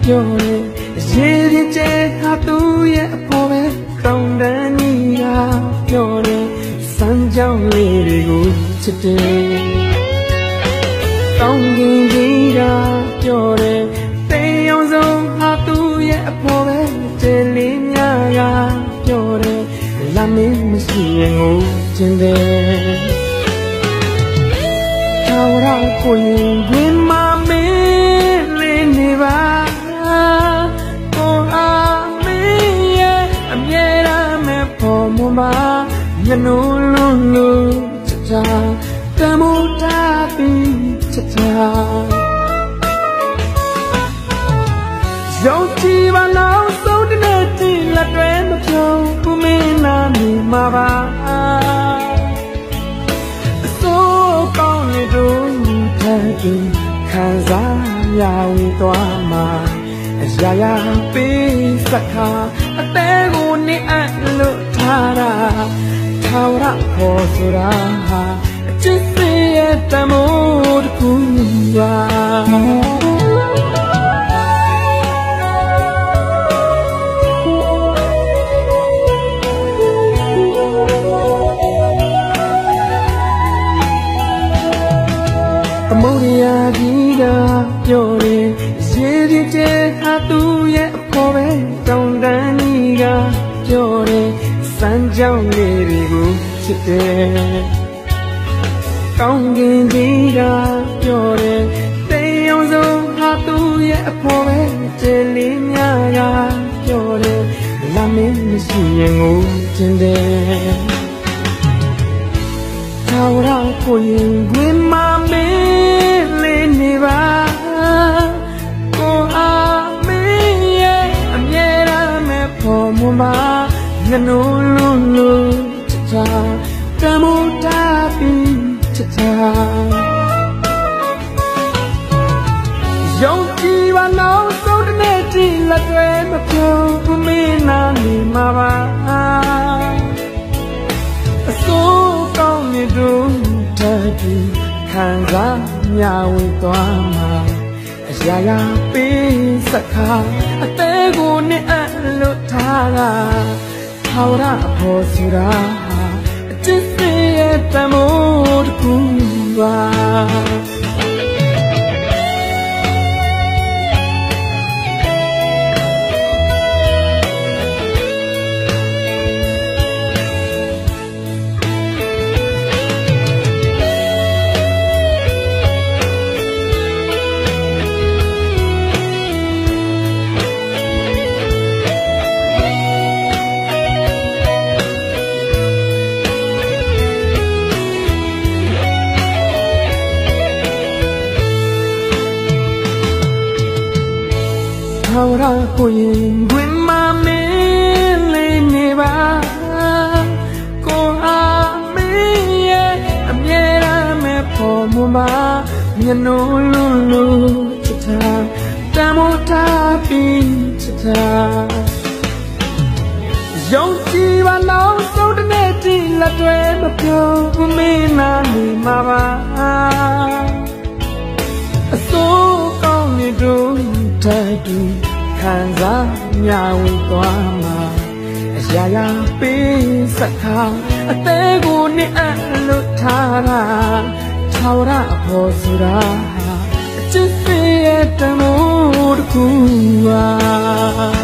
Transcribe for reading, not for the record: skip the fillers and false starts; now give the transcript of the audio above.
ပြောတယ်ရေရင်ကျဲဟာသူ့ရဲ့အပေါ်ပဲတောင်းတန်းကြီးကပြောတယ်စမ်းကြောင်းလေးတွေကိုချစ်တယ်ကောင်းကင်ကြီးကပြောတယ်တေးအောင်ဆုံးဟာသူ့ရဲ့အပေါ်ပဲတဲလေးများကပြောတယ်လာမင်းမရှိရင်ကိုချင်တယ်ထာဝရကိုရင်ခွင်မမင်းလေးနေပါကိုအားမင်းရဲ့အမြဲတမ်းမဲ့ပေါ်မပါမျက်နှာလုံးလုံးချစ်တာတမိုးတာပြီးချစ်တာရောက်ကြည့်ပါနောက်ဆုံးတနေ့တည်းလက်တွဲမပြုံးဘူးမင်းနာနေမှာပါအစိုးကောင်းနေတို့ထပ်ပြီးခံစားရဝင်သွားမှာအရာရာပေးစခါအသေးကိုနေအပ်လို့ထားတာထာဝရခေါ်ဆိုတာဟာအချစ်စေရဲ့တမိုးတစ်ခုပါသမုဒ္ဒရာကြီးကပြောတယ်ရေရင်ကျဲဟာသူ့ရဲ့အပေါ်ပဲတောင်းတန်းကြီးကပြောတယ်စမ်းကြောင်းလေးတွေကိုချစ်တယ်ကောင်းကင်ကြီးကပြောတယ်တေးအောင်ဆုံးဟာသူ့ရဲ့အပေါ်ပဲတဲလေးများကပြောတယ်လာမင်းမရှိရင်ကိုချင်တယ်ထာဝရကိုရင်ခွင်မမင်းလေးနေပါကိုအားမင်းရဲ့အမြဲတမ်းမဲ့ပေါ်မပါမျက်နှာလုံးလုံးချစ်တာတမိုးတာပြီးချစ်တာရောက်ကြည့်ပါနောက်ဆုံးတနေ့တည်းလက်တွဲမပြုံးဘူးမင်းနာနေမှာပါအစိုးကောင်းနေတို့ထပ်ပြီးခံစားမြဝင်သွားမှာအရာရာပေးစခါအသေးကိုနေအပ်လို့ထားတာထာဝရခေါ်ဆိုတာအချစ်စေရဲ့တမိုးတစ်ခုပါထာဝရကိုရင်ခွင်မမင်းလေးနေပါကိုအားမင်းရဲ့အမြဲတမ်းမဲ့ပေါ်မပါမျက်နှာလုံးလုံးချစ်တာတမိုးတာပြီးချစ်တာရောက်ကြည့်ပါနောက်ဆုံးတနေ့တည်းလက်တွဲမပြုံးဘူးမင်းနာနေမှာပါအစိုးကောင်းနေတို့ထပ်တူခံစားမြဝင်သွားမှာအရာရာပေးစခါအသေးကိုနေအပ်လို့ထားတာထာဝရအဖို့ဆိုတာအချစ်စေရဲ့တမိုးတစ်ခုပါ